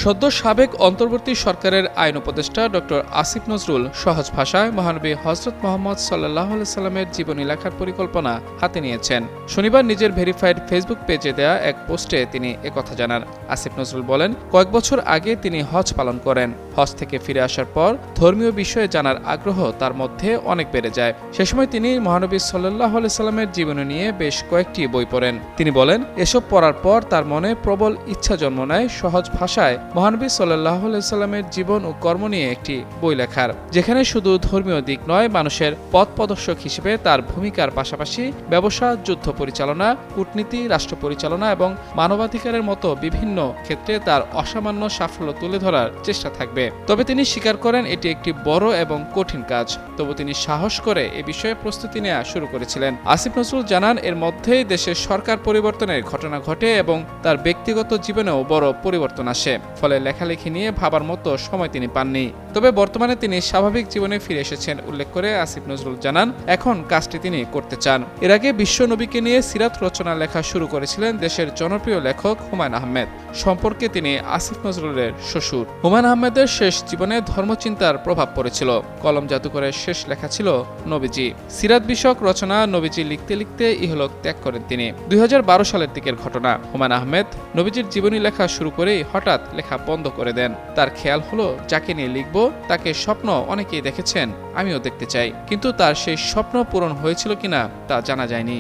সদ্য সাবেক অন্তর্বর্তী সরকারের আইন উপদেষ্টা ডক্টর আসিফ নজরুল সহজ ভাষায় মহানবী হযরত মুহাম্মদ সাল্লাল্লাহু আলাইহি সাল্লামের জীবনী লেখার পরিকল্পনা হাতে নিয়েছেন। শনিবার নিজের ভেরিফাইড ফেসবুক পেজে দেয়া এক পোস্টে তিনি একথা জানান। আসিফ নজরুল বলেন, কয়েক বছর আগে তিনি হজ পালন করেন। হজ থেকে ফিরে আসার পর ধর্মীয় বিষয়ে জানার আগ্রহ তার মধ্যে অনেক বেড়ে যায়। সে সময় তিনি মহানবী সাল্লাল্লাহু আলাইহি সাল্লামের জীবনী নিয়ে বেশ কয়েকটি বই পড়েন। তিনি বলেন, এসব পড়ার পর তার মনে প্রবল ইচ্ছা জন্ম নেয় সহজ ভাষায় মহানবী সাল্লাল্লাহু আলাইহি সাল্লামের জীবন ও কর্ম নিয়ে একটি বই লেখার, যেখানে শুধু ধর্মীয় দিক নয়, মানুষের পথ প্রদর্শক হিসেবে তার ভূমিকার পাশাপাশি ব্যবসা, যুদ্ধ পরিচালনা, কূটনীতি, রাষ্ট্র পরিচালনা এবং মানবাধিকারের মতো বিভিন্ন ক্ষেত্রে তার অসামান্য সাফল্য তুলে ধরার চেষ্টা থাকবে। তবে তিনি স্বীকার করেন এটি একটি বড় এবং কঠিন কাজ। তবু তিনি সাহস করে এ বিষয়ে প্রস্তুতি নেওয়া শুরু করেছিলেন। আসিফ নজরুল জানান, এর মধ্যেই দেশের সরকার পরিবর্তনের ঘটনা ঘটে এবং তার ব্যক্তিগত জীবনেও বড় পরিবর্তন আসে। ফলে লেখালেখি নিয়ে ভাবার মতো সময় তিনি পাননি। তবে বর্তমানে তিনি স্বাভাবিক জীবনে ফিরে এসেছেন উল্লেখ করে আসিফ নজরুল জানান, এখন কাজটি তিনি করতে চান। এর আগে বিশ্ব নবীকে নিয়ে সিরাত রচনা লেখা শুরু করেছিলেন দেশের জনপ্রিয় লেখক হুমায়ুন আহমেদ। সম্পর্কে তিনি আসিফ নজরুলের শ্বশুর। হুমায়ুন আহমেদের শেষ জীবনে ধর্মচিন্তার প্রভাব পড়েছিল। কলম জাদুঘরের শেষ লেখা ছিল নবীজি। সিরাত বিষয়ক রচনা নবীজি লিখতে লিখতে ইহলোক ত্যাগ করেন তিনি। 2012 সালের দিকের ঘটনা। হুমায়ুন আহমেদ নবীজির জীবনী লেখা শুরু করেই হঠাৎ লেখা বন্ধ করে দেন। তার খেয়াল হলো, যাকে নিয়ে লিখব তাকে স্বপ্ন অনেকেই দেখেছেন, আমিও দেখতে চাই, কিন্তু তার সেই স্বপ্ন পূরণ হয়েছিল কিনা তা জানা যায়নি।